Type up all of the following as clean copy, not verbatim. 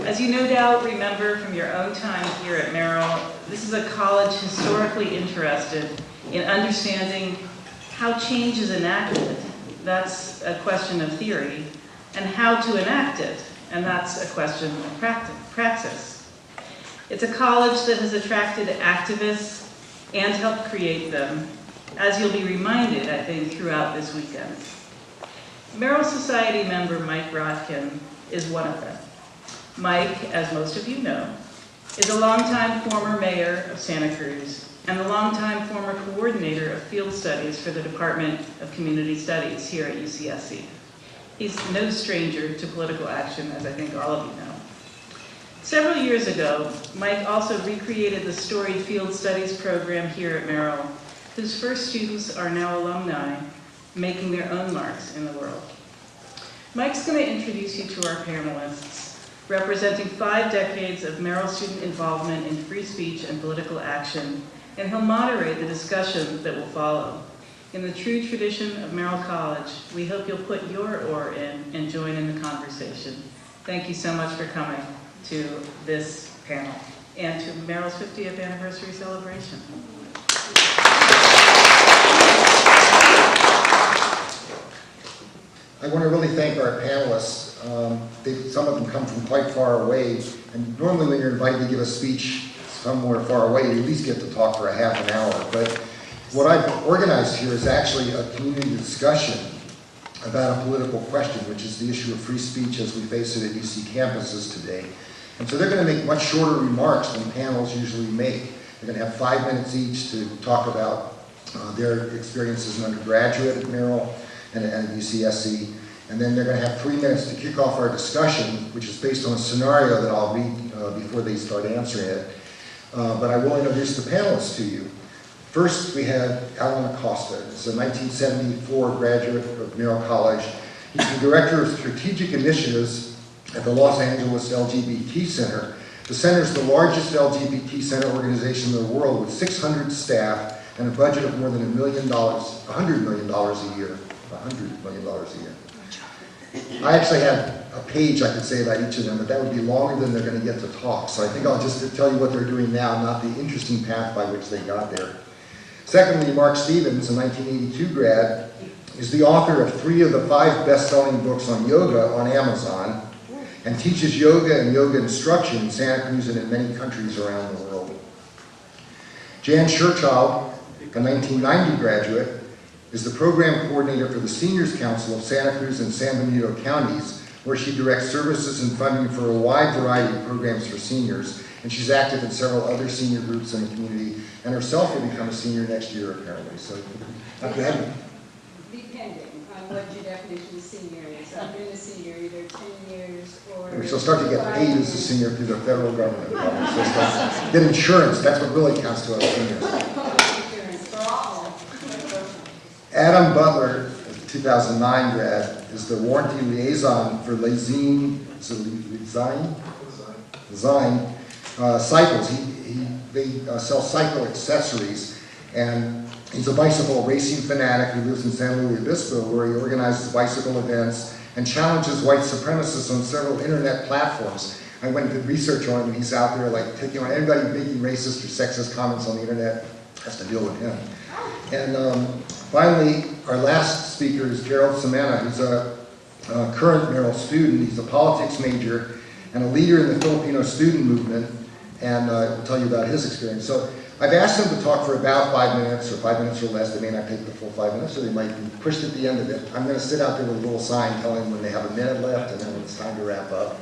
As you no doubt remember from your own time here at Merrill, this is a college historically interested in understanding how change is enacted. That's a question of theory, and how to enact it, and that's a question of praxis. It's a college that has attracted activists and helped create them, as you'll be reminded, I think, throughout this weekend. Merrill Society member Mike Rotkin is one of them. Mike, as most of you know, is a longtime former mayor of Santa Cruz and a longtime former coordinator of field studies for the Department of Community Studies here at UCSC. He's no stranger to political action, as I think all of you know. Several years ago, Mike also recreated the storied field studies program here at Merrill, whose first students are now alumni, making their own marks in the world. Mike's going to introduce you to our panelists, representing 5 decades of Merrill student involvement in free speech and political action, and he'll moderate the discussion that will follow. In the true tradition of Merrill College, we hope you'll put your oar in and join in the conversation. Thank you so much for coming to this panel and to Merrill's 50th anniversary celebration. I want to really thank our panelists. Some of them come from quite far away, and normally when you're invited to give a speech somewhere far away, you at least get to talk for a half an hour. But what I've organized here is actually a community discussion about a political question, which is the issue of free speech as we face it at UC campuses today. And so they're going to make much shorter remarks than panels usually make. They're going to have 5 minutes each to talk about their experiences as an undergraduate at Merrill and at UCSC. And then they're going to have 3 minutes to kick off our discussion, which is based on a scenario that I'll read before they start answering it. But I will introduce the panelists to you. First, we have Alan Acosta. He's a 1974 graduate of Merrill College. He's the Director of Strategic Initiatives at the Los Angeles LGBT Center. The center is the largest LGBT center organization in the world with 600 staff and a budget of more than $100 million a year. $100 million a year. I actually have a page I could say about each of them, but that would be longer than they're going to get to talk. So I think I'll just tell you what they're doing now, not the interesting path by which they got there. Secondly, Mark Stevens, a 1982 grad, is the author of 3 of the 5 best-selling books on yoga on Amazon, and teaches yoga and yoga instruction in Santa Cruz and in many countries around the world. Jan Scherchild, a 1990 graduate, is the program coordinator for the Seniors Council of Santa Cruz and San Benito counties, where she directs services and funding for a wide variety of programs for seniors, and she's active in several other senior groups in the community, and herself will become a senior next year, apparently. So, go ahead. Depending on what your definition of senior is. I've been a senior either 10 years or... She'll start to get paid as a senior through the federal government. So get insurance, that's what really counts to us seniors. Insurance for all. Adam Butler, 2009 grad, is the warranty liaison for Lezine Cycles. They sell cycle accessories, and he's a bicycle racing fanatic who lives in San Luis Obispo, where he organizes bicycle events and challenges white supremacists on several internet platforms. I went and did research on him, and he's out there like taking on anybody making racist or sexist comments on the internet has to deal with him. And finally, our last speaker is Gerald Semena, who's a current Merrill student. He's a politics major and a leader in the Filipino student movement, and we'll tell you about his experience. So I've asked them to talk for about 5 minutes, or 5 minutes or less. They may not take the full 5 minutes, or they might be pushed at the end of it. I'm going to sit out there with a little sign telling them when they have a minute left and then when it's time to wrap up.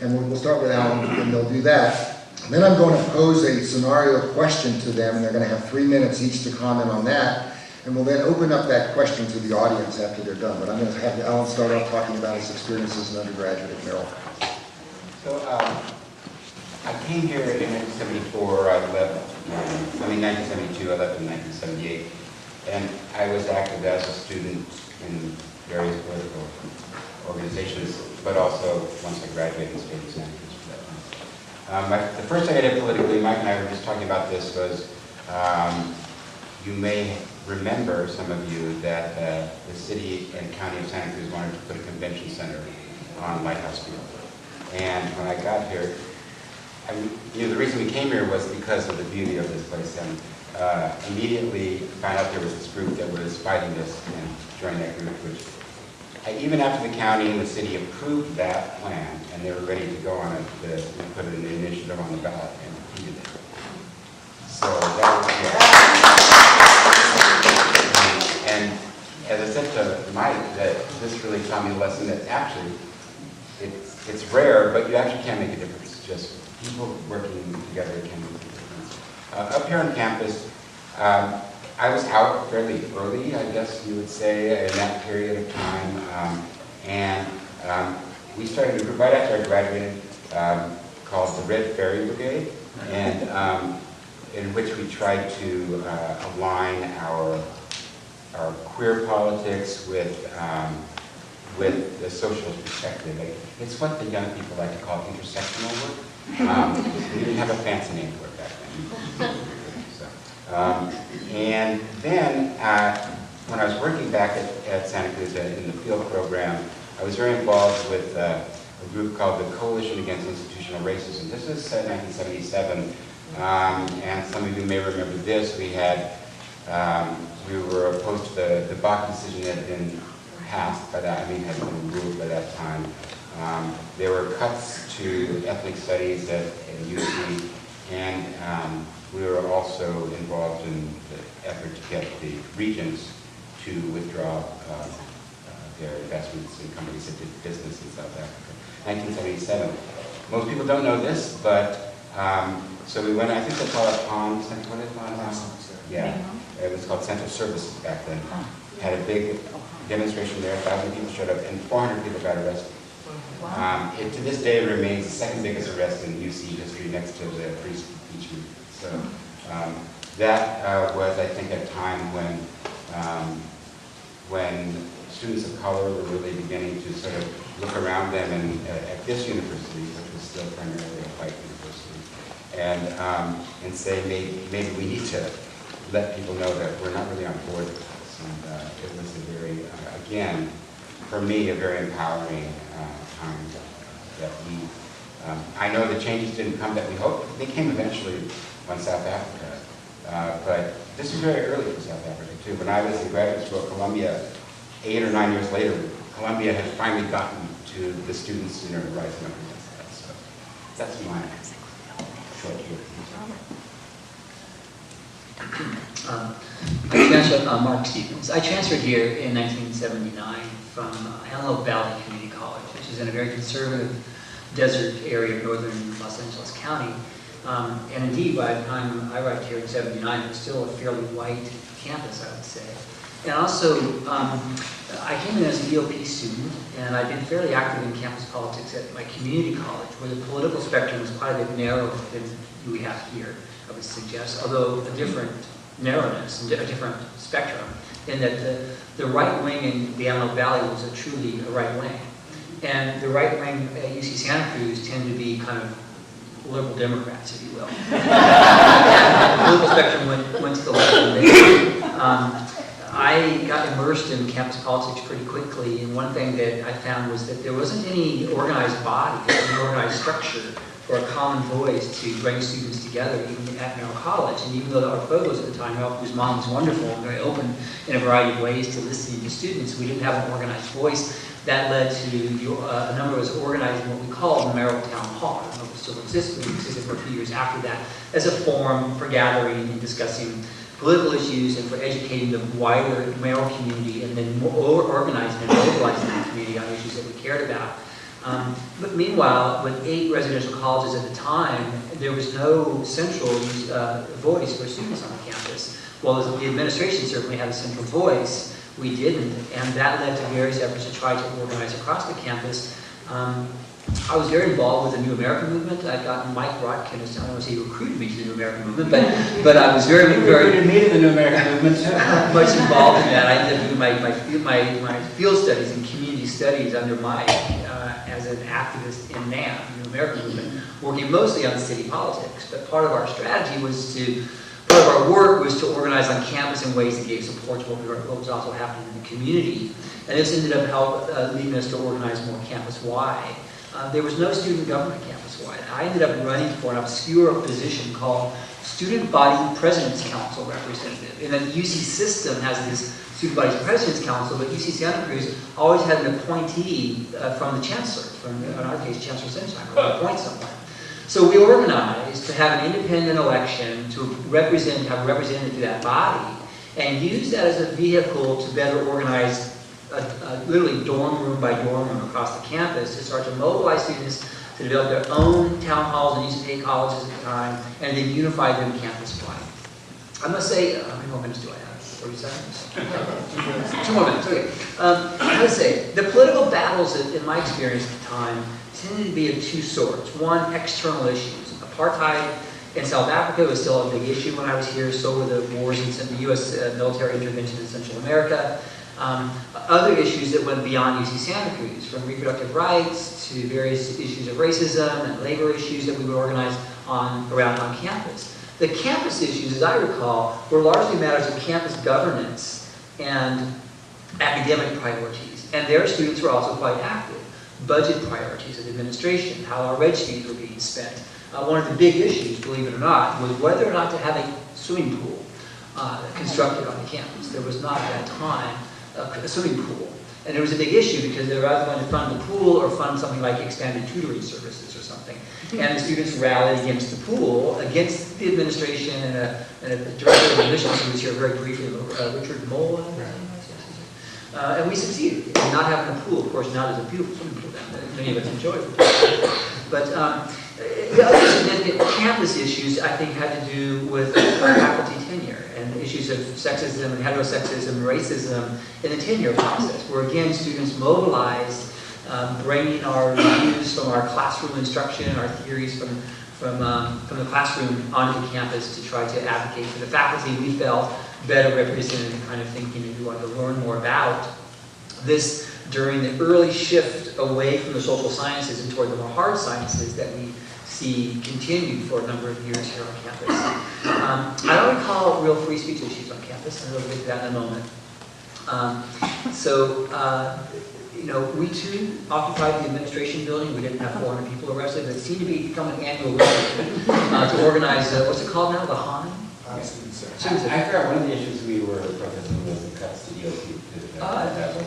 And we'll start with Alan, and they'll do that. And then I'm going to pose a scenario question to them, and they're going to have 3 minutes each to comment on that. And we'll then open up that question to the audience after they're done. But I'm going to have Alan start off talking about his experience as an undergraduate at Merrill. So I came here in 1974, I left, 1972, I left in 1978. And I was active as a student in various political organizations, but also once I graduated in state examinations for that time. The first thing I did politically, Mike and I were just talking about this, was you may remember, some of you, that the city and county of Santa Cruz wanted to put a convention center on Lighthouse Field. And when I got here, the reason we came here was because of the beauty of this place, and immediately found out there was this group that was fighting this and joined that group, which even after the county and the city approved that plan and they were ready to go on it, we put an initiative on the ballot and defeated it. So that was, yeah. And as I said to Mike, that this really taught me a lesson that actually it's rare, but you actually can make a difference. Just people working together can make a difference. Up here on campus, I was out fairly early, I guess you would say, in that period of time. We started a group right after I graduated called the Red Fairy Brigade, and in which we tried to align our queer politics with the social perspective. It's what the young people like to call intersectional work. We didn't have a fancy name for it back then. And then, when I was working back at Santa Cruz in the field program, I was very involved with a group called the Coalition Against Institutional Racism. This was 1977, and some of you may remember this. We were opposed to the Bach decision that had been passed by that, had been ruled by that time. There were cuts to ethnic studies at UC, and we were also involved in the effort to get the regents to withdraw their investments in companies that did business in South Africa. 1977. Most people don't know this, but so we went, I think they call it POM, what is it? Yeah, it was called Central Services back then. Had a big demonstration there, 1,000 people showed up, and 400 people got arrested. It to this day remains the second biggest arrest in UC history next to the free speech movement. So that was, I think, a time when students of color were really beginning to sort of look around them, and at this university, which was still primarily a white university, and say maybe we need to let people know that we're not really on board with this. And it was a very, again, for me, a very empowering time that we. I know the changes didn't come that we hoped. They came eventually on South Africa, but this was very early for South Africa too. When I was in graduate school at Columbia, 8 or 9 years later, Columbia had finally gotten to the students, rising up against that. So that's my short view. Mark Stevens. I transferred here in 1979 from Antelope Valley Community College, which is in a very conservative desert area of northern Los Angeles County. And indeed, by the time I arrived here in '79, it was still a fairly white campus, I would say. And also, I came in as an EOP student, and I've been fairly active in campus politics at my community college, where the political spectrum was quite a bit narrower than we have here, I would suggest, although a different narrowness and a different spectrum, in that the right wing in the Antelope Valley was truly a right wing. And the right wing at UC Santa Cruz tend to be kind of liberal Democrats, if you will. The political spectrum went to the left. I got immersed in campus politics pretty quickly, and one thing that I found was that there wasn't any organized body, any organized structure for a common voice to bring students together, even at Merrill College. And even though our provost at the time, whose mom was wonderful and very open in a variety of ways to listening to students, we didn't have an organized voice. That led to a number of us organizing what we called the Merrill Town Hall. I don't know if it still exists, but it existed for a few years after that, as a forum for gathering and discussing political issues and for educating the wider Merrill community, and then more organizing and mobilizing the community on issues that we cared about. But meanwhile, with 8 residential colleges at the time, there was no central voice for students on the campus. While the administration certainly had a central voice, we didn't, and that led to various efforts to try to organize across the campus. I was very involved with the New American Movement. I'd gotten Mike Rotkin, I don't want to say he recruited me to the New American Movement, but I was very recruited me to the New American Movement much involved in that. I ended up doing my field studies and community studies under Mike as an activist in NAM, the New American Movement, working mostly on city politics. But part of our strategy was part of our work was to organize on campus in ways that gave support to what was also happening in the community. And this ended up leading us to organize more campus-wide. there was no student government campus-wide. I ended up running for an obscure position called Student Body President's Council Representative. And then the UC system has this Student Body President's Council, but UC Santa Cruz always had an appointee from the chancellor, from, in our case, Chancellor Sinsheimer, would appoint someone. So we organized to have an independent election to represent, have a representative to that body, and use that as a vehicle to better organize literally dorm room by dorm room across the campus to start to mobilize students to develop their own town halls and UCPA colleges at the time, and then unify them campus-wide. I must say, how many more minutes do I have? 30 seconds? 2 more minutes, okay. I would say, the political battles, in my experience at the time, tended to be of two sorts. One, external issues. Apartheid in South Africa was still a big issue when I was here, so were the wars in the U.S. Military intervention in Central America. Other issues that went beyond UC Santa Cruz, from reproductive rights to various issues of racism and labor issues that we would organize around on campus. The campus issues, as I recall, were largely matters of campus governance and academic priorities. And their students were also quite active. Budget priorities of administration, how our reg fees were being spent. One of the big issues, believe it or not, was whether or not to have a swimming pool constructed on the campus. There was not at that time a swimming pool. And it was a big issue because they were either going to fund the pool or fund something like expanded tutoring services or something. And the students rallied against the pool, against the administration, and a director of admissions who was here very briefly, Richard Mole. And we succeeded in not having a pool. Of course, now there's a beautiful swimming pool down there. Many of us enjoy it. But the other significant campus issues, I think, had to do with faculty tenure and issues of sexism and heterosexism and racism in the tenure process, where, again, students mobilized, bringing our views from our classroom instruction, our theories from the classroom onto campus to try to advocate for the faculty we felt better represented the kind of thinking that we wanted to learn more about. This during the early shift away from the social sciences and toward the more hard sciences that we see continued for a number of years here on campus. I don't recall real free speech issues on campus, and we'll get to that in a moment. You know, we too occupied the administration building. We didn't have 400 people arrested, but it seemed to become an annual record to organize, what's it called now, the HAN? I forgot one of the issues we were protesting was the cuts to DOT.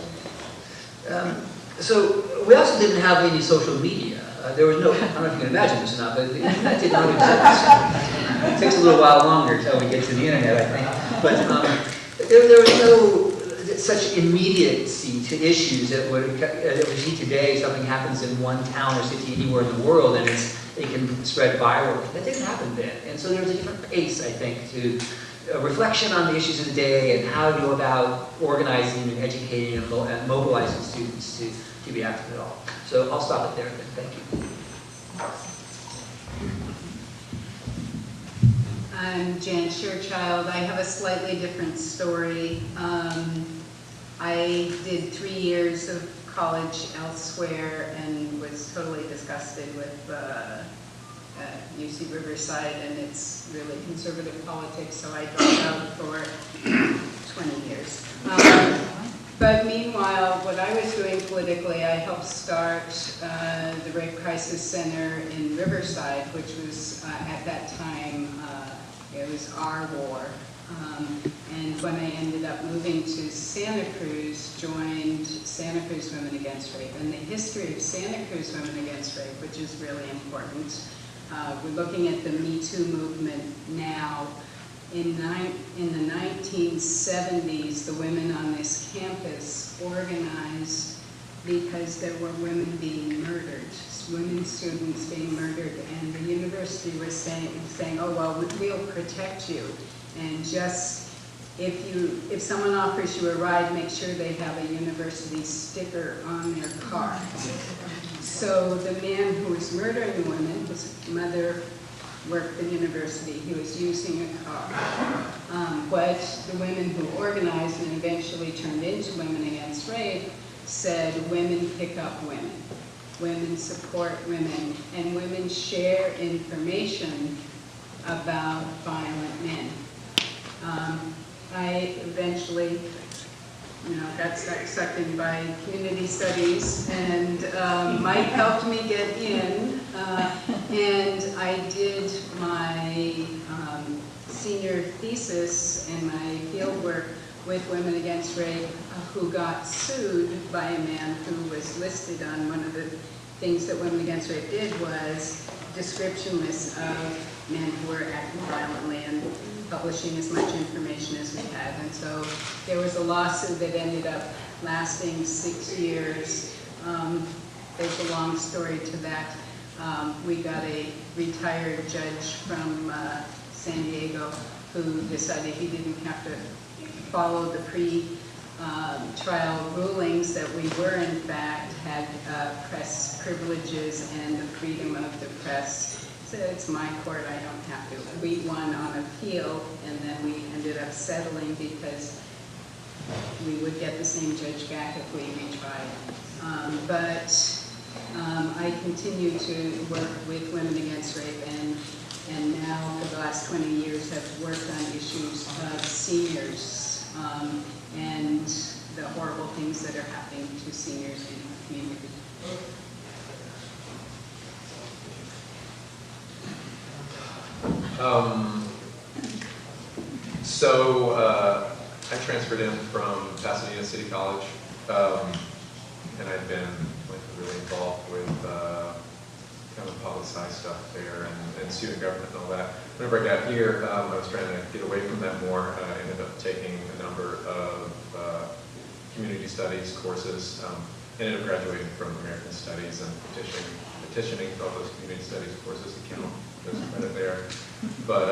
So we also didn't have any social media. There was no, I don't know if you can imagine this or not, but the internet did not exist. It takes a little while longer until we get to the internet, I think. But there was no such immediacy to issues that we see today. Something happens in one town or city anywhere in the world, and it can spread virally. That didn't happen then. And so there was a different pace, I think, to a reflection on the issues of the day and how to go about organizing and educating and mobilizing students to be active at all. So I'll stop it there then. Thank you. I'm Jan Sherchild. I have a slightly different story. I did 3 years of college elsewhere and was totally disgusted with UC Riverside and its really conservative politics, so I dropped out for 20 years. But meanwhile, what I was doing politically, I helped start the Rape Crisis Center in Riverside, which was at that time, it was our war. And when I ended up moving to Santa Cruz, joined Santa Cruz Women Against Rape. And the history of Santa Cruz Women Against Rape, which is really important. We're looking at the Me Too movement now. In the 1970s, the women on this campus organized because there were women being murdered, women students being murdered, and the university was saying, oh, well, we'll protect you. And just, if someone offers you a ride, make sure they have a university sticker on their car. So the man who was murdering the women, his mother worked at the university, he was using a car. What the women who organized and eventually turned into Women Against Rape said, women pick up women. Women support women, and women share information about violent men. I eventually got sucked in by community studies, and Mike helped me get in, and I did my senior thesis and my field work with Women Against Rape, who got sued by a man who was listed on one of the things that Women Against Rape did was description lists of men who were acting violently and publishing as much information as we had. And so there was a lawsuit that ended up lasting 6 years. There's a long story to that. We got a retired judge from San Diego who decided he didn't have to follow the pre-trial rulings, that we were in fact had press privileges and the freedom of the press. So it's my court, I don't have to. We won on appeal, and then we ended up settling because we would get the same judge back if we retried. I continue to work with Women Against Rape, and now for the last 20 years have worked on issues of seniors and the horrible things that are happening to seniors in the community. I transferred in from Pasadena City College, and I've been really involved with kind of poli-sci stuff there and student government and all that. Whenever I got here, I was trying to get away from that more. I ended up taking a number of community studies courses. Ended up graduating from American Studies and petitioning for all those community studies courses to count. There's credit there. But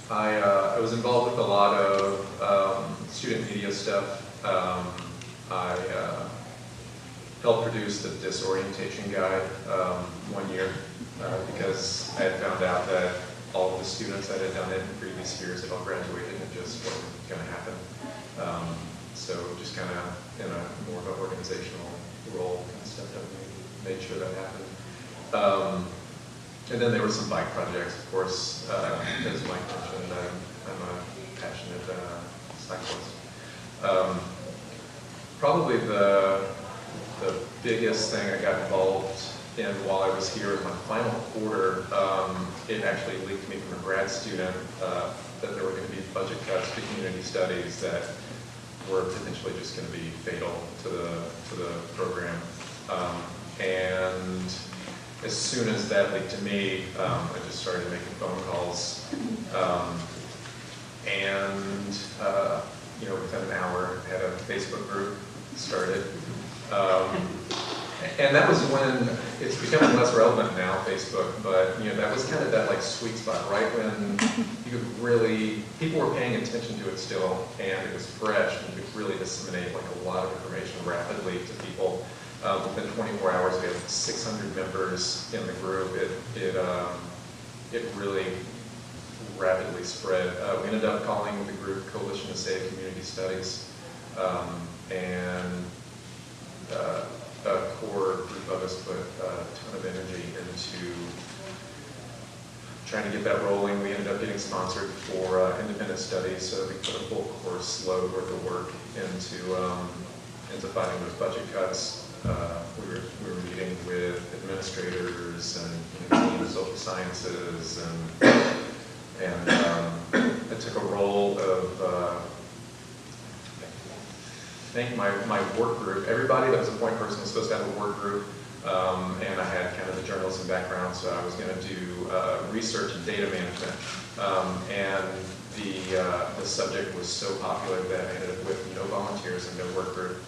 I was involved with a lot of student media stuff. I helped produce the disorientation guide one year because I had found out that all of the students that had done it in previous years had all graduated and it just wasn't going to happen. So just kind of in a more of an organizational role kind of stepped up and made sure that happened. And then there were some bike projects, of course, as Mike mentioned. I'm a passionate cyclist. Probably the biggest thing I got involved in while I was here in my final quarter, it actually leaked me from a grad student that there were going to be budget cuts to community studies that were potentially just going to be fatal to the program. And as soon as that leaked to me, I just started making phone calls. Within an hour, I had a Facebook group started. And that was when it's becoming less relevant now, Facebook, but that was kind of that sweet spot, right when you could really, people were paying attention to it still, and it was fresh, and you could really disseminate a lot of information rapidly to people. Within 24 hours, we had 600 members in the group. It really rapidly spread. We ended up calling the group Coalition to Save Community Studies, and a core group of us put a ton of energy into trying to get that rolling. We ended up getting sponsored for independent studies, so we put a full course load worth of work into fighting those budget cuts. We were meeting with administrators and teams of social sciences, and I took a role of I think my work group. Everybody that was a point person was supposed to have a work group, and I had kind of the journalism background, so I was going to do research and data management. And the subject was so popular that I ended up with no volunteers and no work group.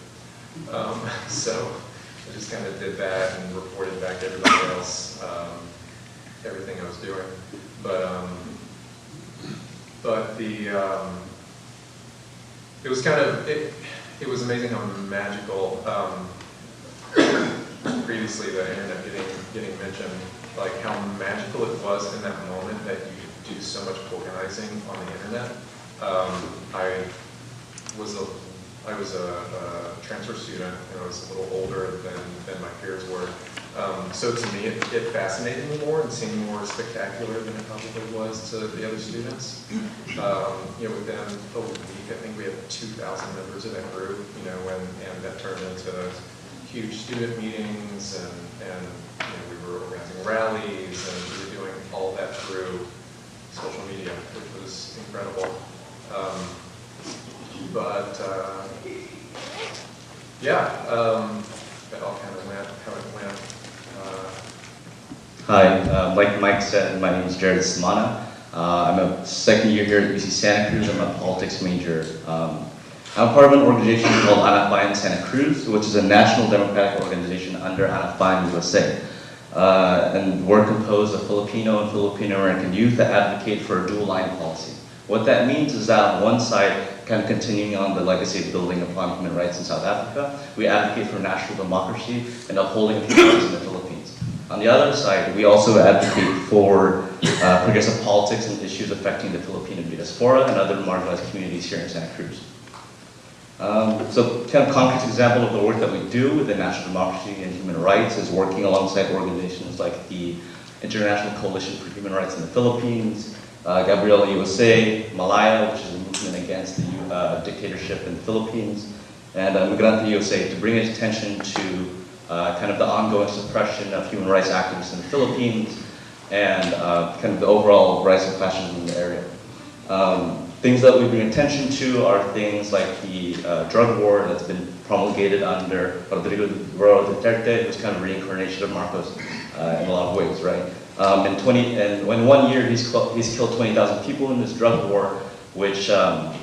So I just kind of did that and reported back to everybody else everything I was doing. But it was kind of it was amazing how magical. Previously, the internet getting mentioned, how magical it was in that moment that you could do so much organizing on the internet. I was a transfer student, and I was a little older than my peers were, So to me, it fascinated me more and seemed more spectacular than it probably was to the other students. Within a week, I think we had 2,000 members of that group, and that turned into huge student meetings, and we were organizing rallies, and we were doing all that through social media, which was incredible. That all kind of went how it went. Hi, like Mike said, my name is Jared Samana. I'm a second year here at UC Santa Cruz. I'm a politics major. I'm part of an organization called Alumni in Santa Cruz, which is a national democratic organization under Alumni USA. And we're composed of Filipino and Filipino-American youth that advocate for a dual line policy. What that means is that on one side, kind of continuing on the legacy of building upon human rights in South Africa, we advocate for national democracy and upholding human rights in the Philippines. On the other side, we also advocate for progressive politics and issues affecting the Filipino diaspora and other marginalized communities here in Santa Cruz. So kind of concrete example of the work that we do within national democracy and human rights is working alongside organizations like the International Coalition for Human Rights in the Philippines, Gabriela USA, Malaya, which is a movement against the dictatorship in the Philippines, and Migrante USA to bring attention to kind of the ongoing suppression of human rights activists in the Philippines and kind of the overall rising clashes in the area. Things that we bring attention to are things like the drug war that's been promulgated under Rodrigo Duterte, who's kind of a reincarnation of Marcos in a lot of ways, right? In 1 year, he's killed 20,000 people in this drug war, which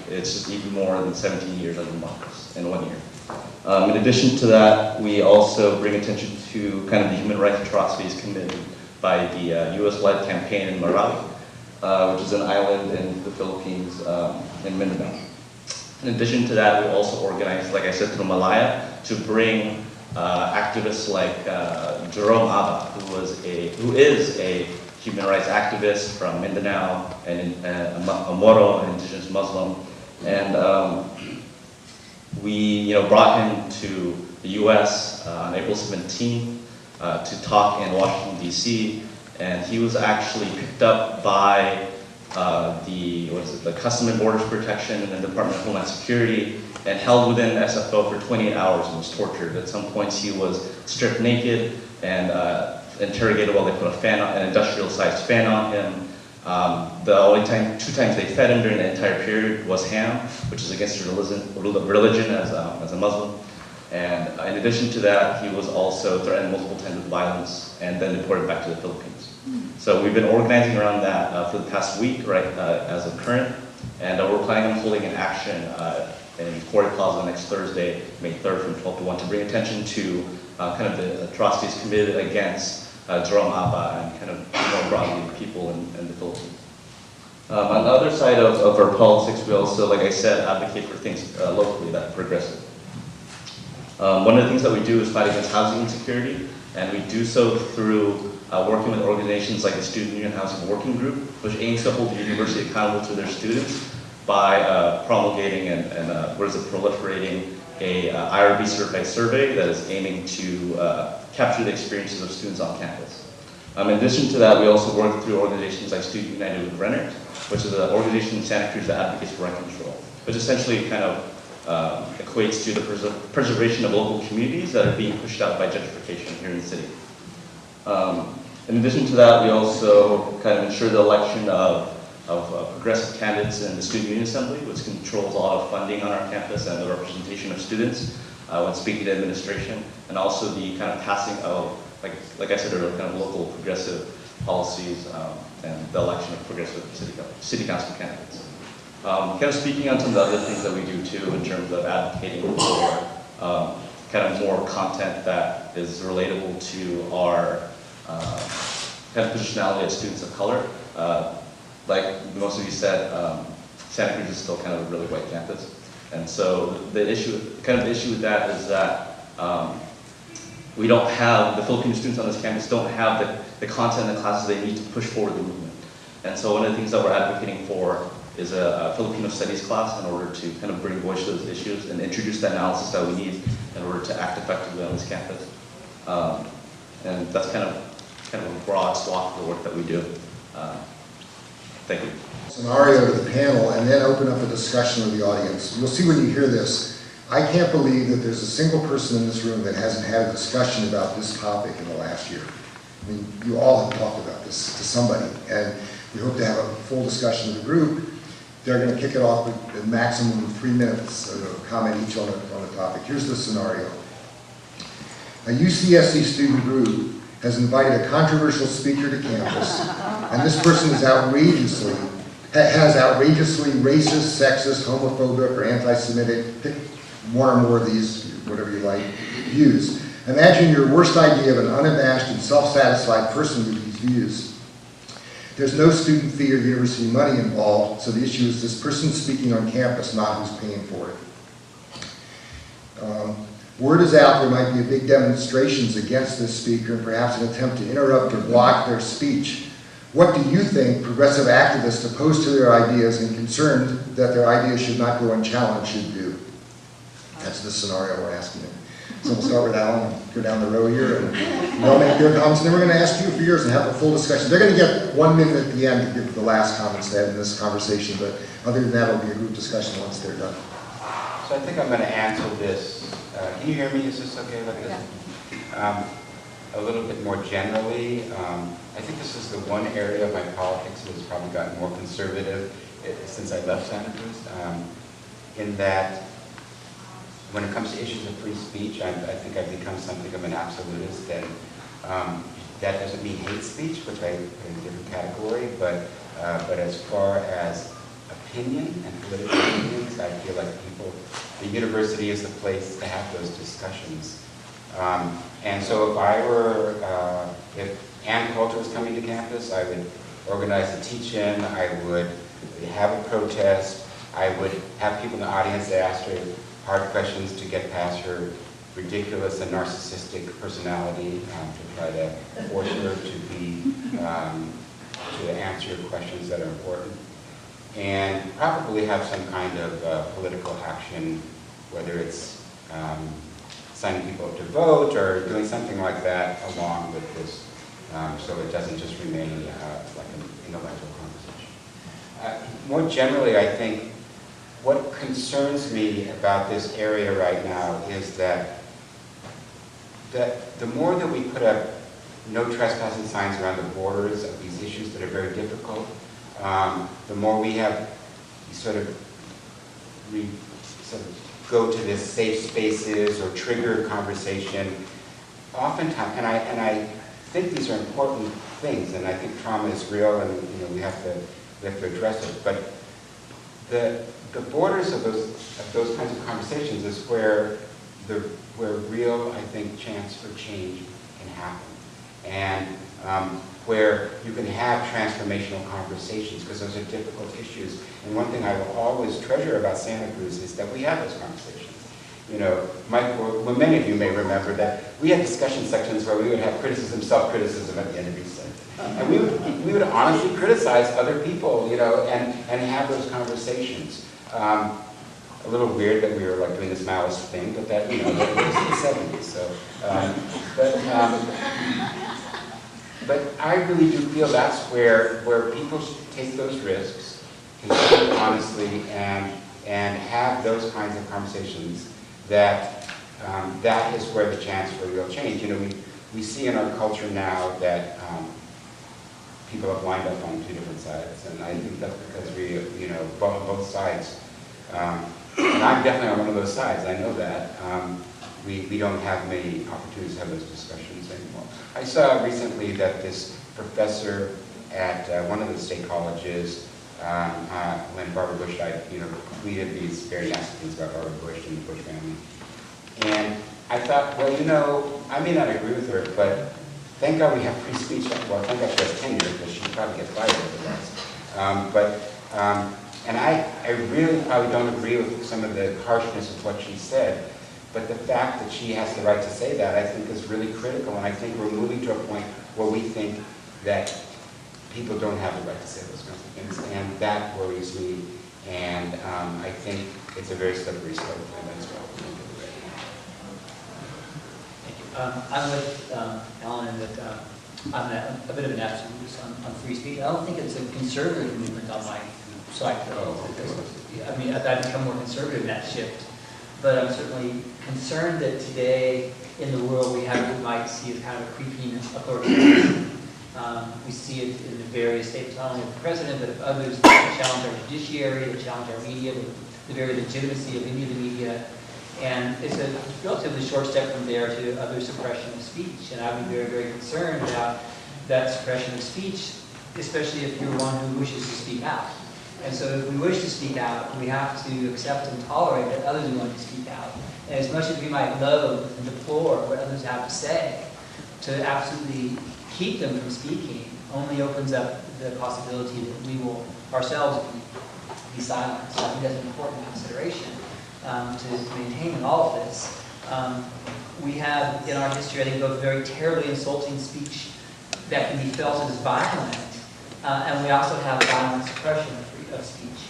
it's just even more than 17 years under Marcos in 1 year. In addition to that, we also bring attention to kind of the human rights atrocities committed by the US-led campaign in Marawi, which is an island in the Philippines in Mindanao. In addition to that, we also organized, like I said, through Malaya to bring activists like Jerome Aba, who is a human rights activist from Mindanao and a Moro, an indigenous Muslim, and we brought him to the U.S. On April 17th to talk in Washington, D.C., and he was actually picked up by the Customs and Borders Protection and the Department of Homeland Security and held within SFO for 28 hours and was tortured. At some points he was stripped naked and interrogated while they put an industrial-sized fan on him. The only two times they fed him during the entire period was ham, which is against religion as a Muslim. And in addition to that, he was also threatened multiple times with violence and then deported back to the Philippines. So we've been organizing around that for the past week, right, as of current, and we're planning on holding an action in Quarry Plaza next Thursday, May 3rd from 12 to 1 to bring attention to kind of the atrocities committed against Jerome Aba and kind of more broadly people in the Philippines. On the other side of our politics, we also, like I said, advocate for things locally that are progressive. One of the things that we do is fight against housing insecurity, and we do so through working with organizations like the Student Union Housing Working Group, which aims to hold the university accountable to their students by promulgating and proliferating a IRB certified survey that is aiming to capture the experiences of students on campus. In addition to that, we also work through organizations like Student United with Renters, which is an organization in Santa Cruz that advocates for rent control, which essentially kind of equates to the preservation of local communities that are being pushed out by gentrification here in the city. In addition to that, we also kind of ensure the election of progressive candidates in the Student Union Assembly, which controls a lot of funding on our campus and the representation of students when speaking to administration, and also the kind of passing of, like I said earlier, kind of local progressive policies and the election of progressive city council candidates. Kind of speaking on some of the other things that we do too in terms of advocating for kind of more content that is relatable to our kind of positionality as students of color. Like most of you said, Santa Cruz is still kind of a really white campus. And so the issue with that is that we don't have, the Filipino students on this campus don't have the content and the classes they need to push forward the movement. And so one of the things that we're advocating for is a Filipino studies class in order to kind of bring voice to those issues and introduce the analysis that we need in order to act effectively on this campus. And that's kind of a broad swath of the work that we do. Thank you. Scenario to the panel and then open up a discussion with the audience. You'll see when you hear this, I can't believe that there's a single person in this room that hasn't had a discussion about this topic in the last year. I mean, you all have talked about this to somebody, and we hope to have a full discussion with the group. They're going to kick it off with a maximum of 3 minutes of comment each on the topic. Here's the scenario. A UCSC student group has invited a controversial speaker to campus, and this person has outrageously racist, sexist, homophobic, or anti-Semitic, pick one or more of these, whatever you like, views. Imagine your worst idea of an unabashed and self-satisfied person with these views. There's no student fee or university money involved, so the issue is this person speaking on campus, not who's paying for it. Word is out there might be big demonstrations against this speaker and perhaps an attempt to interrupt or block their speech. What do you think progressive activists opposed to their ideas and concerned that their ideas should not go unchallenged should do? That's the scenario we're asking them. So we'll start with Alan and go down the row here, and they'll make their comments, and then we're going to ask you for yours and have a full discussion. They're going to get 1 minute at the end to give the last comments they had in this conversation, but other than that, it'll be a group discussion once they're done. So I think I'm going to answer this. Can you hear me? Is this okay like this? A little bit more generally. I think this is the one area of my politics that has probably gotten more conservative since I left Santa Cruz, in that when it comes to issues of free speech, I think I've become something of an absolutist, and that doesn't mean hate speech, which I put in a different category, but as far as opinion and political opinions, I feel like the university is the place to have those discussions. And so if Ann Coulter was coming to campus, I would organize a teach-in, I would have a protest, I would have people in the audience that asked her hard questions to get past her ridiculous and narcissistic personality, to try to force her to answer questions that are important. And probably have some kind of political action, whether it's signing people up to vote or doing something like that along with this, so it doesn't just remain like an intellectual conversation. More generally, I think what concerns me about this area right now is that the more that we put up no trespassing signs around the borders of these issues that are very difficult, the more we sort of go to this safe spaces or trigger conversation. Oftentimes, and I think these are important things, and I think trauma is real, and we have to address it. But the borders of those kinds of conversations is where real, I think, chance for change can happen, and where you can have transformational conversations, because those are difficult issues. And one thing I will always treasure about Santa Cruz is that we have those conversations. Mike, well, many of you may remember that we had discussion sections where we would have criticism, self-criticism at the end of each sentence. And we would honestly criticize other people, and have those conversations. A little weird that we were like doing this Maoist thing, but that, that was the 70s. So, but I really do feel that's where people take those risks, consider honestly, and have those kinds of conversations. That is where the chance for real change. We see in our culture now that people have lined up on two different sides, and I think that's because we, both sides. And I'm definitely on one of those sides. I know that. We don't have many opportunities to have those discussions anymore. I saw recently that this professor at one of the state colleges, when Barbara Bush died, tweeted these very nasty things about Barbara Bush and the Bush family. And I thought, well, I may not agree with her, but thank God we have free speech. Well, thank God she has tenure, because she'd probably get fired otherwise. And I really probably don't agree with some of the harshness of what she said, but the fact that she has the right to say that, I think, is really critical, and I think we're moving to a point where we think that people don't have the right to say those kinds of things, and that worries me, and I think it's a very slippery slope, and that's what I'm going to do right now. Thank you. I'm with Alan in that I'm a bit of an absolutist on free speech. I don't think it's a conservative movement on my side. I mean, I've become more conservative in that shift. But I'm certainly concerned that today in the world we have what we might see as kind of a creeping authoritarianism. We see it in the various states, not only of the president, but of others that challenge our judiciary, that challenge our media, the very legitimacy of any of the media. And it's a relatively short step from there to other suppression of speech. And I would be very, very concerned about that suppression of speech, especially if you're one who wishes to speak out. And so if we wish to speak out, we have to accept and tolerate that others are going to speak out. And as much as we might loathe and deplore what others have to say, to absolutely keep them from speaking only opens up the possibility that we will ourselves be silent. So I think that's an important consideration to maintain in all of this. We have in our history, I think, both very terribly insulting speech that can be felt as violent, and we also have violent suppression of speech.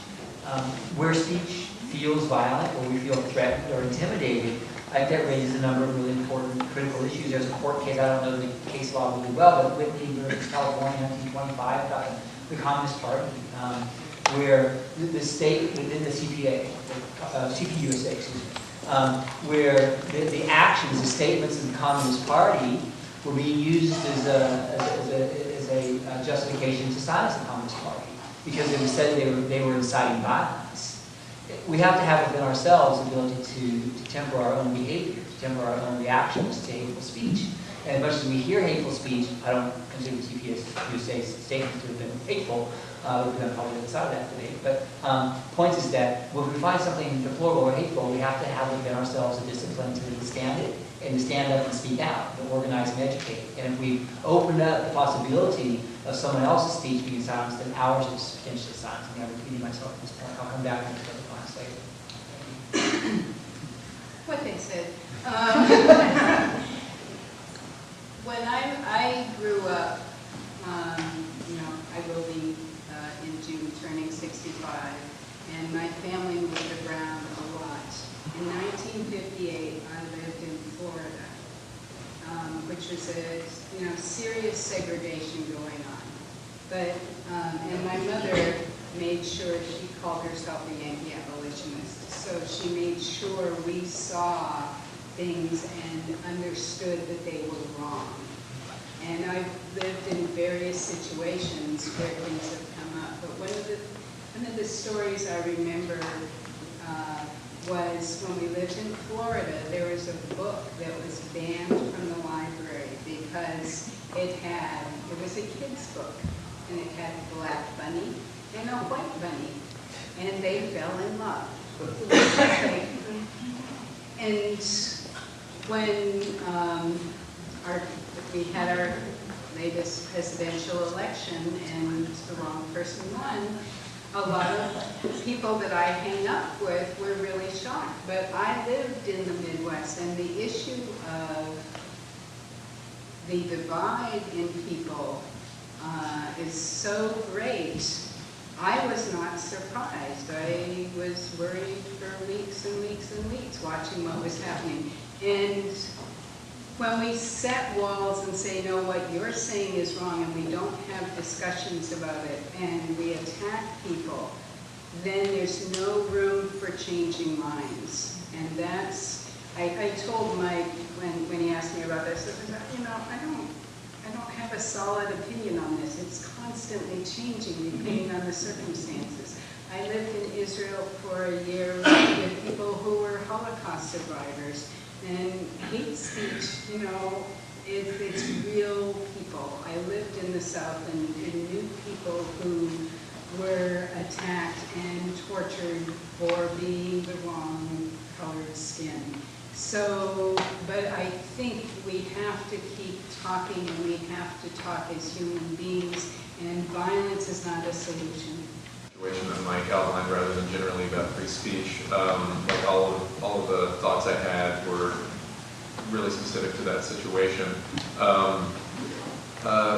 Where speech feels violent, or we feel threatened or intimidated, I think that raises a number of really important critical issues. There's a court case, I don't know the case law really well, but Whitney versus California, 1925, about the Communist Party, where the state within the CPA, CPUSA, excuse me, where the actions, the statements of the Communist Party were being used as a justification to silence the Communist Party, because it was said they were inciting violence. We have to have within ourselves the ability to temper our own behavior, to temper our own reactions to hateful speech. And as much as we hear hateful speech, I don't consider CPUSA's statement to have been hateful. We're going to probably decide that today. But point is that when we find something deplorable or hateful, we have to have within ourselves a discipline to stand it and to stand up and speak out, to organize and educate. And if we open up the possibility of someone else's speech being silenced, then ours is potentially silenced. I'm repeating myself at this point. I'll come back and other points later. What they said. When I grew up, I will be in June turning 65, and my family moved around a lot. In 1958, I lived in Florida, which was a serious segregation going on. But and my mother made sure, she called herself a Yankee abolitionist, so she made sure we saw things and understood that they were wrong. And I've lived in various situations where things have come up, but one of the stories I remember was when we lived in Florida, there was a book that was banned from the library because it was a kid's book, and it had a black bunny and a white bunny, and they fell in love. And when we had our latest presidential election and the wrong person won, a lot of people that I hang up with were really shocked. But I lived in the Midwest, and the issue of the divide in people is so great. I was not surprised. I was worried for weeks and weeks and weeks watching what was happening. And when we set walls and say, no, what you're saying is wrong, and we don't have discussions about it, and we attack people, then there's no room for changing minds. And that's, I told Mike when he asked me about this, I said, I don't have a solid opinion on this. It's constantly changing depending on the circumstances. I lived in Israel for a year with people who were Holocaust survivors. And hate speech, it's real people. I lived in the South and knew people who were attacked and tortured for being the wrong colored skin. So, but I think we have to keep talking, and we have to talk as human beings, and violence is not a solution. That Mike outlined rather than generally about free speech. Like all of the thoughts I had were really specific to that situation.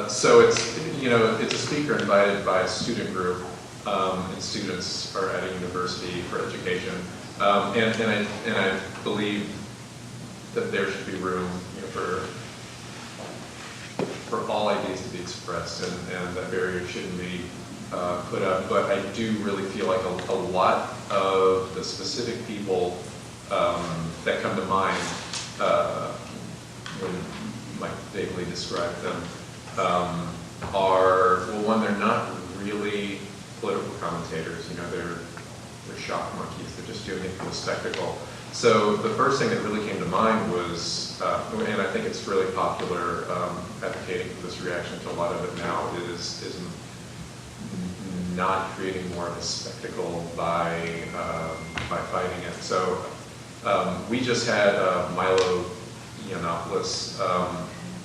So it's a speaker invited by a student group, and students are at a university for education. And I believe that there should be room, for all ideas to be expressed, and that barrier shouldn't be put up. But I do really feel like a lot of the specific people that come to mind when Mike vaguely described them are, well, one, they're not really political commentators. You know, they're shock monkeys. They're just doing it for the spectacle. So the first thing that really came to mind was, and I think it's really popular, advocating for this reaction to a lot of it now, is not creating more of a spectacle by fighting it. So we just had Milo Yiannopoulos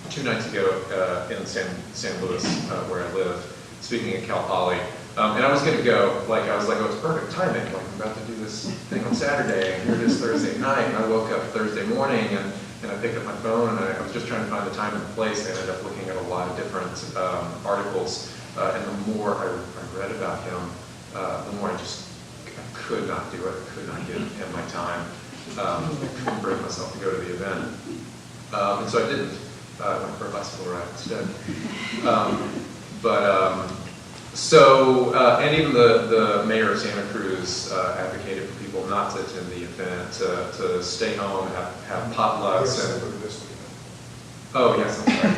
2 nights ago in San Luis, where I live, speaking at Cal Poly. And I was going to go, I was like, oh, it's perfect timing. Like, I'm about to do this thing on Saturday, and here it is Thursday night. And I woke up Thursday morning, and I picked up my phone, and I was just trying to find the time and place. I ended up looking at a lot of different articles. And the more I read about him, the more I could not do it. I could not give him my time. I couldn't bring myself to go to the event. And so I didn't. I went for a bicycle ride instead. And even the mayor of Santa Cruz advocated for people not to attend the event, to stay home, have potlucks. Oh, yes, I'm sorry.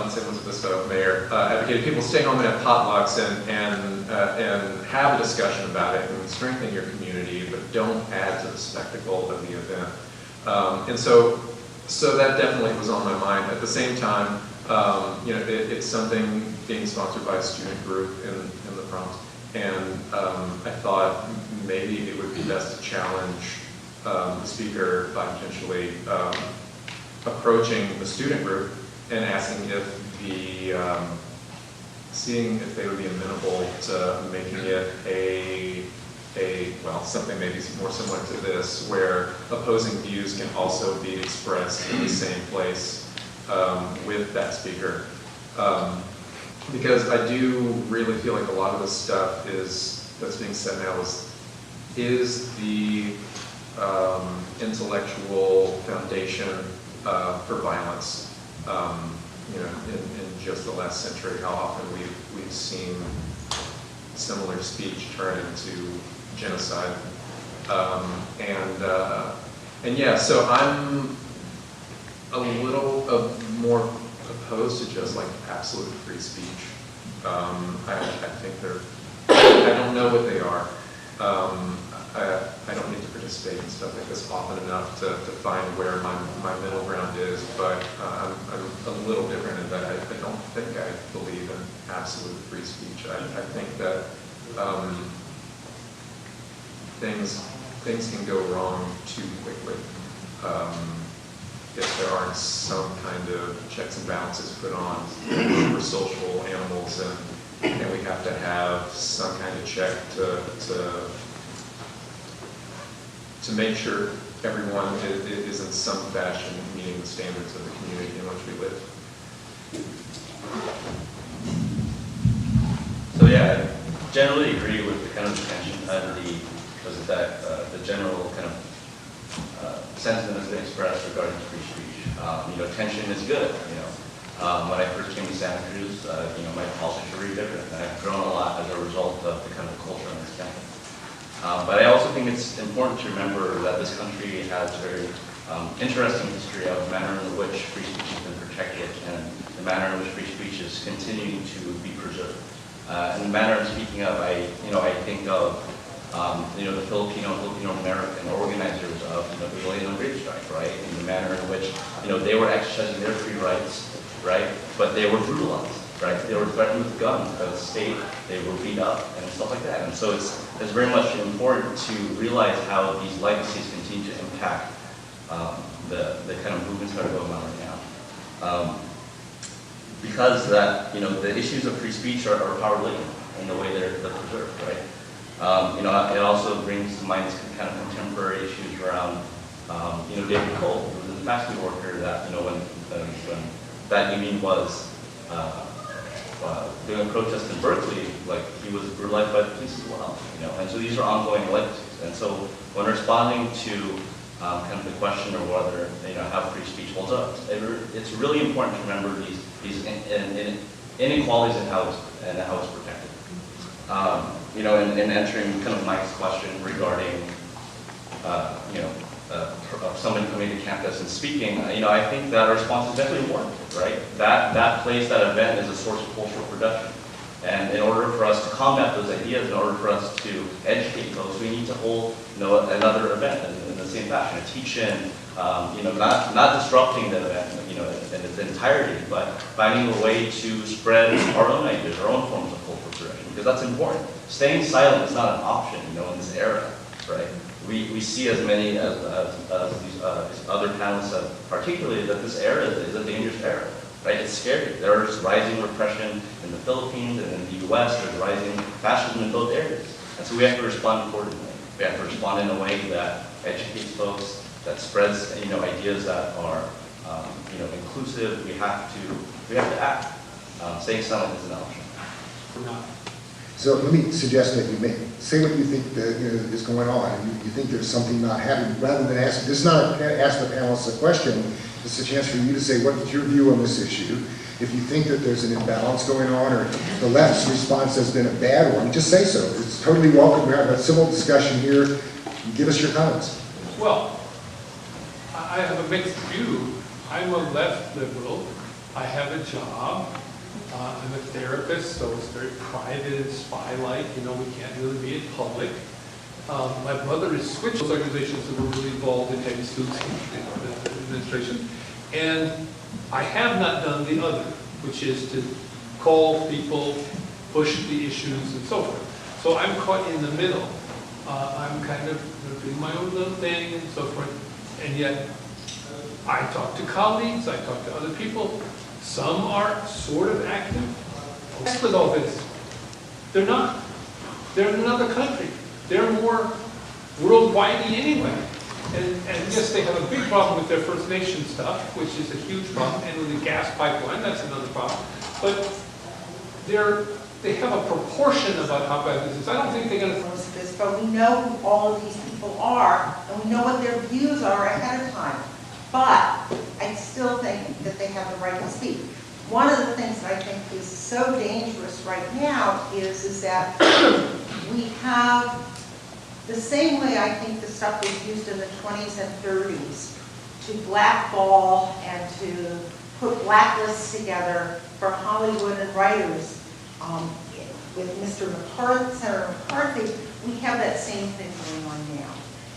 San Luis Obispo mayor advocated people stay home and have potlucks and have a discussion about it and strengthen your community, but don't add to the spectacle of the event. And so that definitely was on my mind. At the same time, it's something being sponsored by a student group in the prompt, and I thought maybe it would be best to challenge the speaker by potentially approaching the student group and asking seeing if they would be amenable to making it something maybe more similar to this, where opposing views can also be expressed in the same place with that speaker. Because I do really feel like a lot of the stuff that's being said now is the intellectual foundation for violence. In just the last century, how often we've seen similar speech turn into genocide. So I'm a little more opposed to just like absolute free speech. I think I don't know what they are. I don't need to participate in stuff like this often enough to find where my middle ground is, but I'm a little different in that I don't think I believe in absolute free speech. I think that things can go wrong too quickly if there aren't some kind of checks and balances put on. We're social animals, and we have to have some kind of check to make sure everyone is in some fashion meeting the standards of the community in which we live. So yeah, I generally agree with the kind of tension because of that, the general kind of sentiment that's been expressed regarding free speech. Tension is good. When I first came to Santa Cruz, my politics were really different, and I've grown a lot as a result of the kind of culture on this campus. But I also think it's important to remember that this country has a very interesting history of the manner in which free speech has been protected and the manner in which free speech is continuing to be preserved. And the manner I'm speaking of, I think of the Filipino American organizers of the Brazilian Grape Strike, right? And the manner in which they were exercising their free rights, right? But they were brutalized, right? They were threatened with guns by the state. They were beat up and stuff like that. And so it's very much important to realize how these legacies continue to impact the kind of movements that are going on right now. Because the issues of free speech are power laden in the way they're preserved, right? It also brings to mind this kind of contemporary issues around, David Cole, who was a factory worker that, when that union was doing a protest in Berkeley, he was brutalized by the police as well, and so these are ongoing legacies. And so when responding to kind of the question of whether, how free speech holds up. It's really important to remember these inequalities and how it's protected. In answering kind of Mike's question regarding, of somebody coming to campus and speaking, I think that our response is definitely important, right? That place, that event is a source of cultural production. And in order for us to combat those ideas, in order for us to educate folks, we need to hold, another event in the same fashion, a teach-in, not disrupting the event, in its entirety, but finding a way to spread our own ideas, our own forms of cultural production, because that's important. Staying silent is not an option, in this era, right? We see as many as these other panelists have articulated that this era is a dangerous era, right? It's scary. There's rising repression in the Philippines and in the U.S. There's rising fascism in both areas, and so we have to respond accordingly. We have to respond in a way that educates folks, that spreads ideas that are inclusive. We have to act. Staying silent is an option. So let me suggest that you say what you think is going on, and you think there's something not happening, rather than ask. This is not ask the panelists a question. It's a chance for you to say, what is your view on this issue? If you think that there's an imbalance going on, or the left's response has been a bad one, just say so. It's totally welcome. We're having a civil discussion here. Give us your comments. Well, I have a mixed view. I'm a left liberal. I have a job. I'm a therapist, so it's very private and spy-like. We can't really be in public. My brother has switched those organizations that were really involved in heavy students administration. And I have not done the other, which is to call people, push the issues, and so forth. So I'm caught in the middle. I'm kind of doing my own little thing and so forth. And yet, I talk to colleagues, I talk to other people. Some are sort of active. With all this, they're not. They're in another country. They're more worldwide anyway. And yes, they have a big problem with their First Nation stuff, which is a huge problem, and with the gas pipeline, that's another problem. But they have a proportion about how bad this is. I don't think they're going to. But we know who all of these people are, and we know what their views are ahead of time. But I still think that they have the right to speak. One of the things that I think is so dangerous right now is that we have the same way I think the stuff was used in the 20s and 30s to blackball and to put blacklists together for Hollywood and writers with Mr. McCarthy, Senator McCarthy. We have that same thing going on now.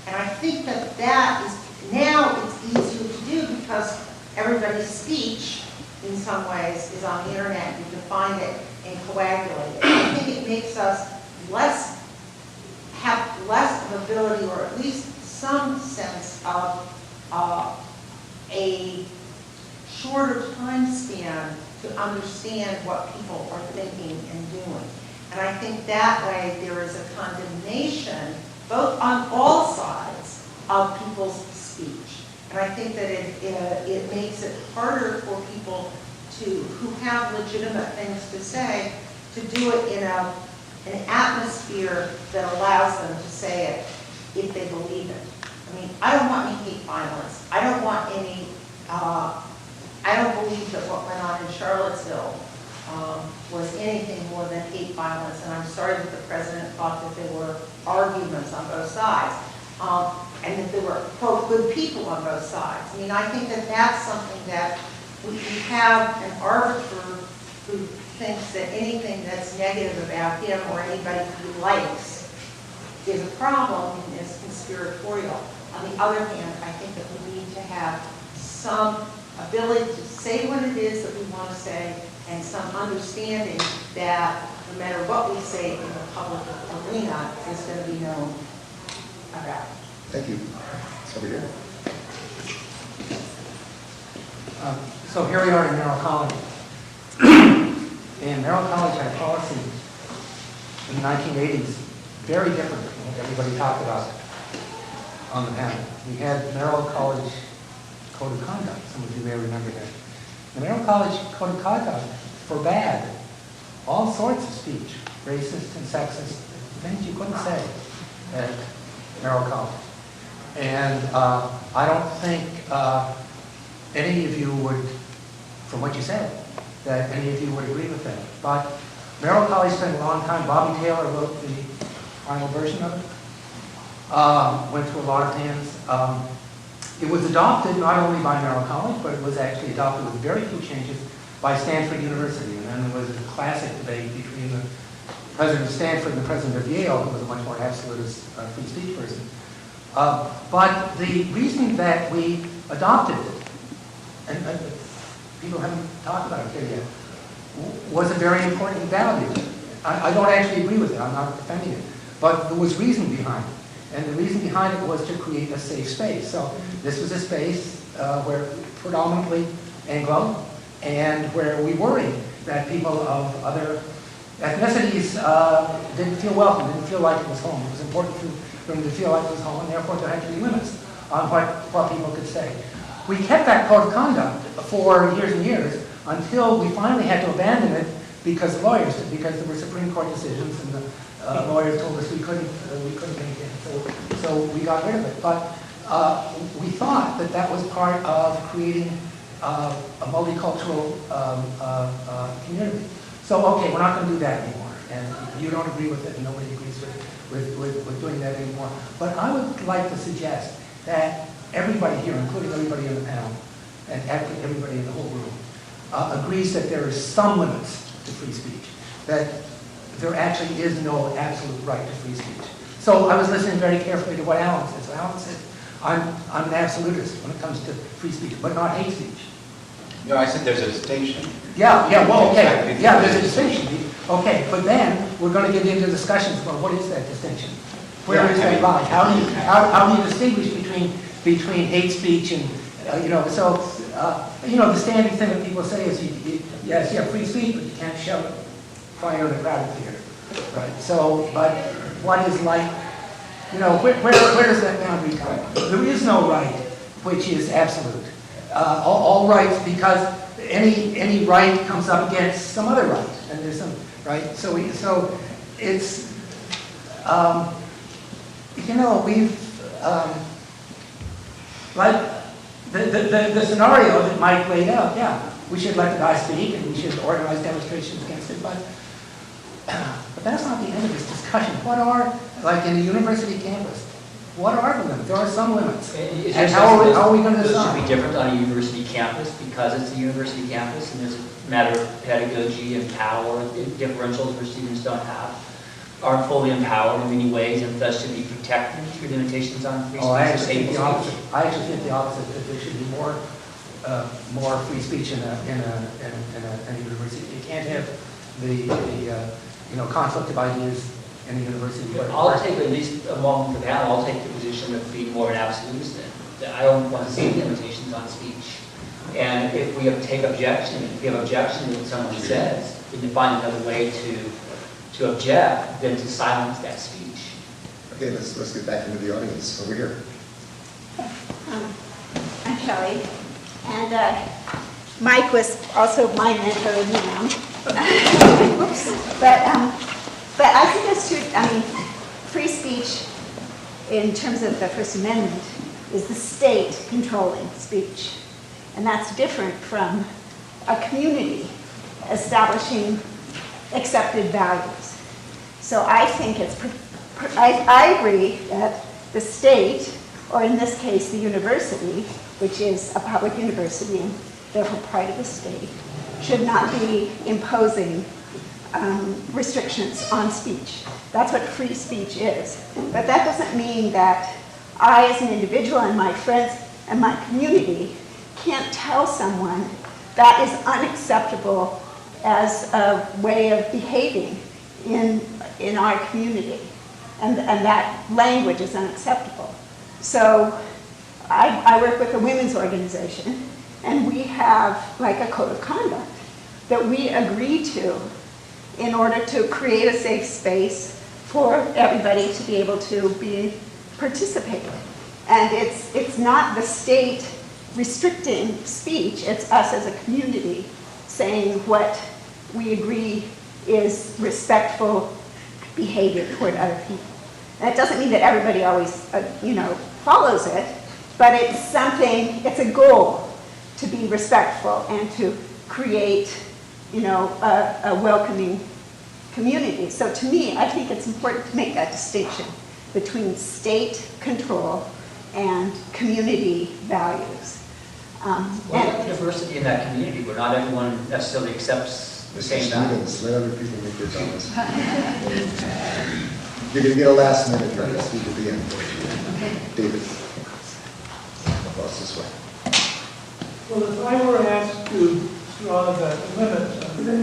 And I think that is, now it's easier to do because everybody's speech, in some ways, is on the internet. You can find it and coagulate it. I think it makes us have less of ability, or at least some sense of a shorter time span to understand what people are thinking and doing. And I think that way there is a condemnation, both on all sides, of people's speech. And I think that it makes it harder for people who have legitimate things to say to do it in an atmosphere that allows them to say it if they believe it. I mean, I don't want any hate violence. I don't want any, I don't believe that what went on in Charlottesville was anything more than hate violence, and I'm sorry that the president thought that there were arguments on both sides, and that there were, quote, good people on both sides. I mean, I think that that's something that we have an arbiter who thinks that anything that's negative about him or anybody he likes is a problem and is conspiratorial. On the other hand, I think that we need to have some ability to say what it is that we want to say, and some understanding that no matter what we say in the public arena is going to be known about. Thank you. It's over here. So here we are in Merrill College. And Merrill College had a policy in the 1980s, very different from what everybody talked about on the panel. We had Merrill College Code of Conduct. Some of you may remember that. The Merrill College Code of Conduct forbade all sorts of speech, racist and sexist, things you couldn't say at Merrill College. And I don't think any of you would, from what you said, that any of you would agree with that. But Merrill College spent a long time. Bobby Taylor wrote the final version of it. Went through a lot of hands. It was adopted not only by Merrill College, but it was actually adopted with very few changes by Stanford University. And then there was a classic debate between the president of Stanford and the president of Yale, who was a much more absolutist free speech person. But the reason that we adopted it, and people haven't talked about it here yet, was a very important value. I don't actually agree with it, I'm not defending it, but there was reason behind it. And the reason behind it was to create a safe space. So this was a space where predominantly Anglo, and where we worried that people of other ethnicities didn't feel welcome, didn't feel like it was home. It was important for them to feel like it was home, and therefore there had to be limits on what people could say. We kept that code of conduct for years and years until we finally had to abandon it because there were Supreme Court decisions, and the lawyers told us we couldn't maintain it. So we got rid of it. But we thought that that was part of creating a multicultural community. So, okay, we're not going to do that anymore. And you don't agree with it, and nobody agrees with doing that anymore. But I would like to suggest that everybody here, including everybody in the panel, and everybody in the whole room, agrees that there is some limits to free speech, that there actually is no absolute right to free speech. So I was listening very carefully to what Alan said. So Alan said, I'm an absolutist when it comes to free speech, but not hate speech. No, I said there's a distinction. Yeah, well, okay. Yeah, there's a distinction. Okay, but then we're going to get into discussions about what is that distinction? Where is that line? How do you distinguish between hate speech and, the standing thing that people say is, yes, you have free speech, but you can't shout fire in a crowded theater, right? So, but what is like, where does that boundary come? There is no right which is absolute. All rights, because any right comes up against some other right, and there's some right. So it's we've like the scenario that Mike laid out. Yeah, we should let the guy speak, and we should organize demonstrations against it, but that's not the end of this discussion. What are, like in a university campus, what are the limits? There are some limits. And how are we going to decide? It should be different on a university campus because it's a university campus, and there's a matter of pedagogy and power, differentials where students aren't fully empowered in many ways, and thus should be protected through limitations on free speech. I actually think the opposite, that there should be more free speech in a university. You can't have the conflict of ideas in a university. I'll take, at least among the panel, I'll take the position of being more an absolutist. That I don't want to see limitations on speech. And if we have objection to what someone says, we can find another way to object than to silence that speech. Okay, let's get back into the audience over here. I'm Shelley, and Mike was also my mentor in UM. But I think free speech in terms of the First Amendment is the state controlling speech. And that's different from a community establishing accepted values. So I think I agree that the state, or in this case the university, which is a public university and therefore part of the state, should not be imposing restrictions on speech. That's what free speech is. But that doesn't mean that I, as an individual, and my friends and my community can't tell someone that is unacceptable as a way of behaving in our community, and that language is unacceptable. So I work with a women's organization, and we have like a code of conduct that we agree to in order to create a safe space for everybody to be able to participate. And it's not the state restricting speech, it's us as a community saying what we agree is respectful behavior toward other people. And it doesn't mean that everybody always, follows it, but it's something, it's a goal to be respectful and to create, a welcoming community. So to me, I think it's important to make that distinction between state control and community values. Well, diversity in that community, where not everyone necessarily accepts the same values. Students, let other people make their comments. You're going to get a last minute here, speak at the end. David. Across this way. Well, if I were asked to draw the limits of the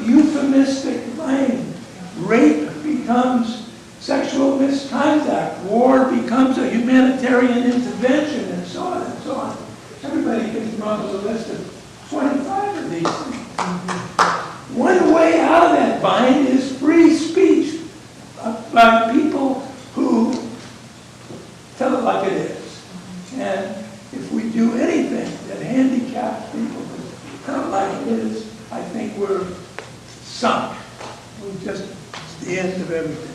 euphemistic line, rape becomes sexual misconduct, war becomes a humanitarian intervention, and so on and so on. Everybody can come up with a list of 25 of these things. One way out of that bind is free speech by people who tell it like it is. And if we do anything that handicaps people to tell it like it is, I think we're sunk. We're just, it's the end of everything.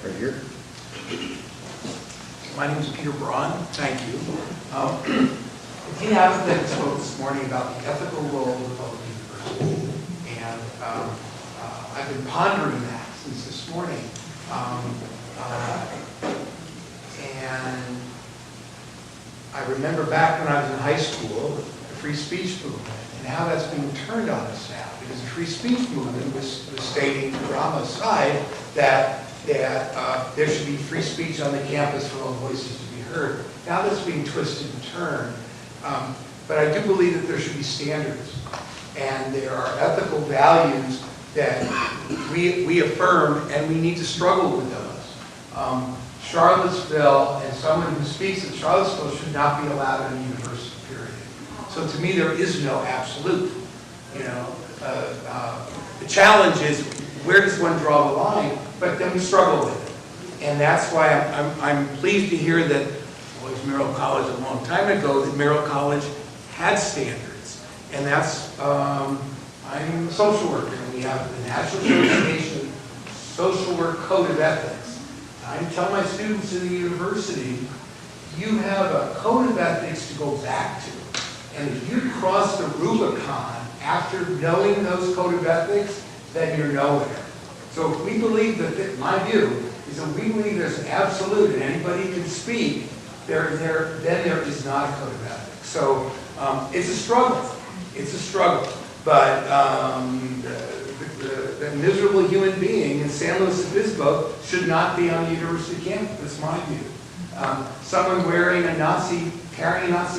Right here. My name is Peter Braun. Thank you. The King Advocate spoke this morning about the ethical role of the public university. And I've been pondering that since this morning. And I remember back when I was in high school, the free speech movement, and how that's being turned on us now. Because the free speech movement was stating, drama aside, that there should be free speech on the campus for all voices to be heard. Now that's being twisted and turned. But I do believe that there should be standards. And there are ethical values that we affirm, and we need to struggle with those. Charlottesville, and someone who speaks at Charlottesville should not be allowed in a university, period. So to me, there is no absolute. The challenge is, where does one draw the line? But then we struggle with it. And that's why I'm pleased to hear that, well, it was Merrill College a long time ago, that Merrill College had standards. And that's, I'm a social worker, and we have the National Association of Social Work Code of Ethics. I tell my students in the university, you have a code of ethics to go back to. And if you cross the Rubicon after knowing those code of ethics, then you're nowhere. So if we believe that, my view is that we believe there's an absolute and anybody can speak, then there is not a code of ethics. So it's a struggle. It's a struggle. But the miserable human being in San Luis Obispo should not be on the university campus. That's my view. Someone carrying a Nazi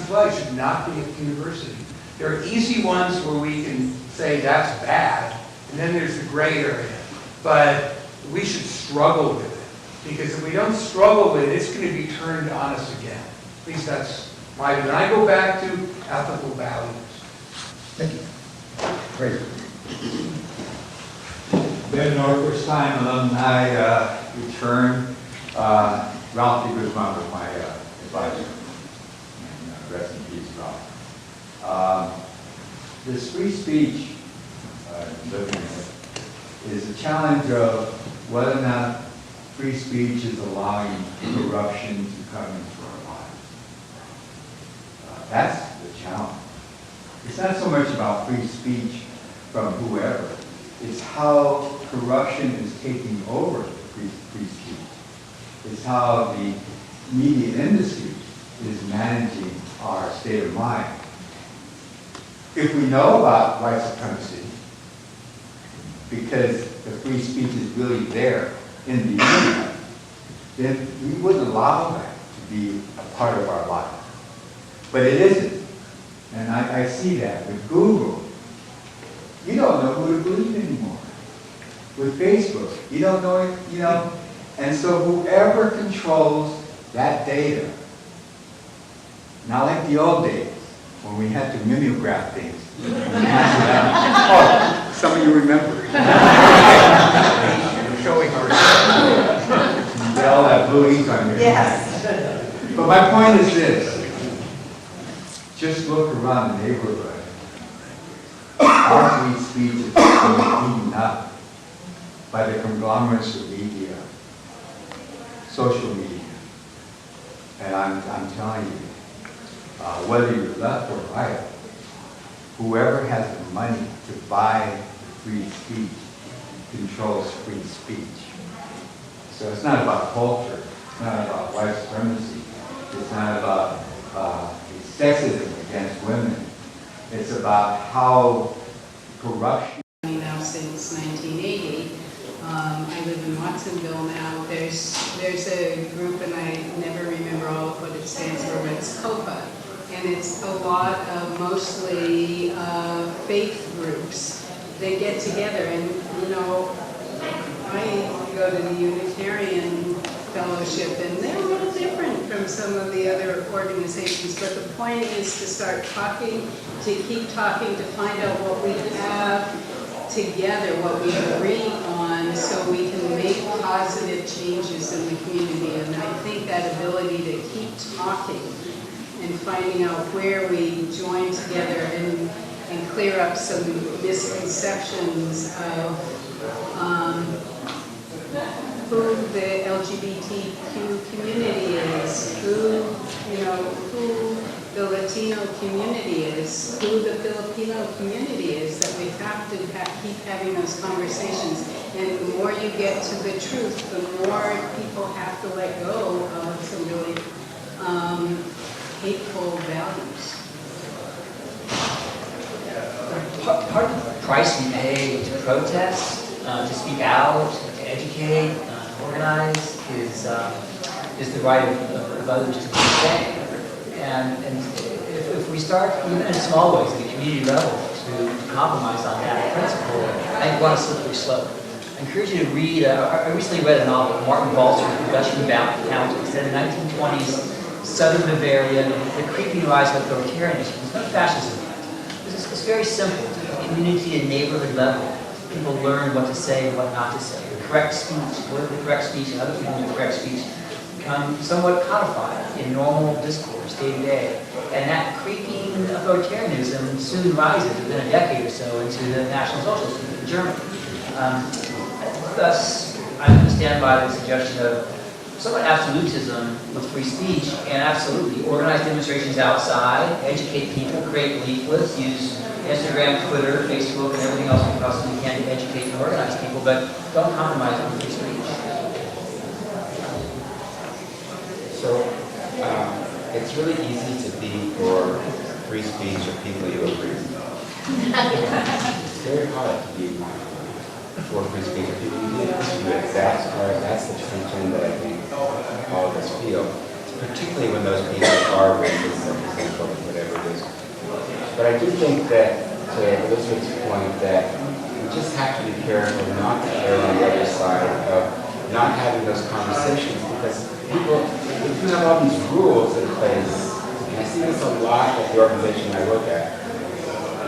flag should not be at the university. There are easy ones where we can say that's bad, and then there's the gray area. But we should struggle with it, because if we don't struggle with it, it's going to be turned on us again. At least that's my view. And I go back to ethical values. Thank you. Great. Been our first time alumni return. Ralph D. Guzman was my advisor. And, rest in peace, Ralph. This free speech is a challenge of whether or not free speech is allowing corruption to come into our lives. That's the challenge. It's not so much about free speech from whoever. It's how corruption is taking over the free speech. It's how the media industry is managing our state of mind. If we know about white supremacy, because the free speech is really there in the internet, then we wouldn't allow that to be a part of our life. But it isn't. And I see that with Google. You don't know who to believe anymore. With Facebook, you don't know, and so whoever controls that data, not like the old days, when we had to mimeograph things. Oh, some of you remember. Showing our they all have blue ink on your Yes. But my point is this. Just look around the neighborhood. Our free speech is being eaten up by the conglomerates of media, social media. And I'm telling you, whether you're left or right, whoever has the money to buy free speech controls free speech. So it's not about culture, it's not about white supremacy, it's not about sexism against women. It's about how corruption. Now since 1980. I live in Watsonville now. There's a group, and I never remember all of what it stands for, but it's COPA. And it's a lot of mostly faith groups that get together. And, you know, I go to the Unitarian Fellowship, and they're a little different from some of the other organizations. But the point is to start talking, to keep talking, to find out what we have together, what we agree on, so we can make positive changes in the community. And I think that ability to keep talking and finding out where we join together and clear up some misconceptions of who the LGBTQ community is, who the Latino community is, who the Filipino community is, that we have to keep having those conversations. And the more you get to the truth, the more people have to let go of some really hateful values. Part of the price we pay to protest, to speak out, to educate, organize, is the right of others to do the same. And if we start, even in small ways, at the community level, to compromise on that principle, I think we're on a slippery slope. I encourage you to read, I recently read a novel, Martin Walzer, Confession Bound County. It's set in 1920s southern Bavaria, the creeping rise of authoritarianism. There's no fascism. It's very simple. At the community and neighborhood level, people learn what to say and what not to say. The correct speech, politically correct speech, and other people with correct speech become somewhat codified in normal discourse day to day. And that creeping authoritarianism soon rises within a decade or so into the National Socialist movement in Germany. Thus, I stand by the suggestion of somewhat absolutism with free speech, and absolutely organize demonstrations outside, educate people, create leaflets, use Instagram, Twitter, Facebook, and everything else we possibly can to educate and organize people, but don't compromise on free speech. So, it's really easy to be for free speech of people you agree with. It's very hard to be for free speech of people you disagree with. That's the tension that I think all of us feel, particularly when those people are racist or xenophobic, whatever it is. But I do think that, to Elizabeth's point, that we just have to be careful not to err on the other side of not having those conversations, because people, if you have all these rules in place, and I see this a lot at the organization I work at,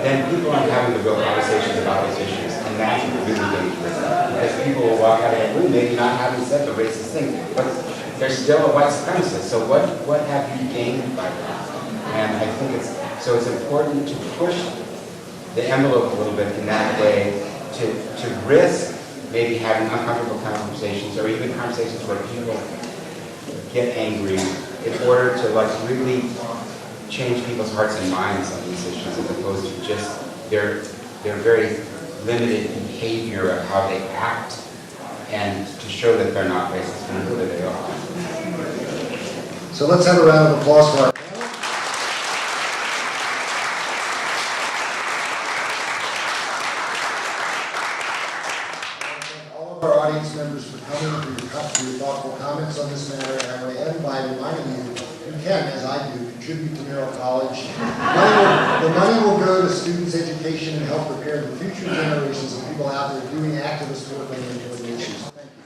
then people aren't having the real conversations about those issues, and that's really dangerous. Because people will walk out of the room maybe not having said the racist thing, but they're still a white supremacist. So what have you gained by that? And I think it's important to push the envelope a little bit in that way, to risk maybe having uncomfortable conversations, or even conversations where people get angry, in order to really change people's hearts and minds on these issues, as opposed to just their very limited behavior of how they act, and to show that they're not racist when really they are. So let's have a round of applause for our panel. All of our audience members for coming, for your thoughtful comments on this matter, and I'm going to end by reminding you, you can, as I do, contribute to Merrill College. The money will go to students' education and help prepare the future generations of people out there doing activist work on important issues. Thank you.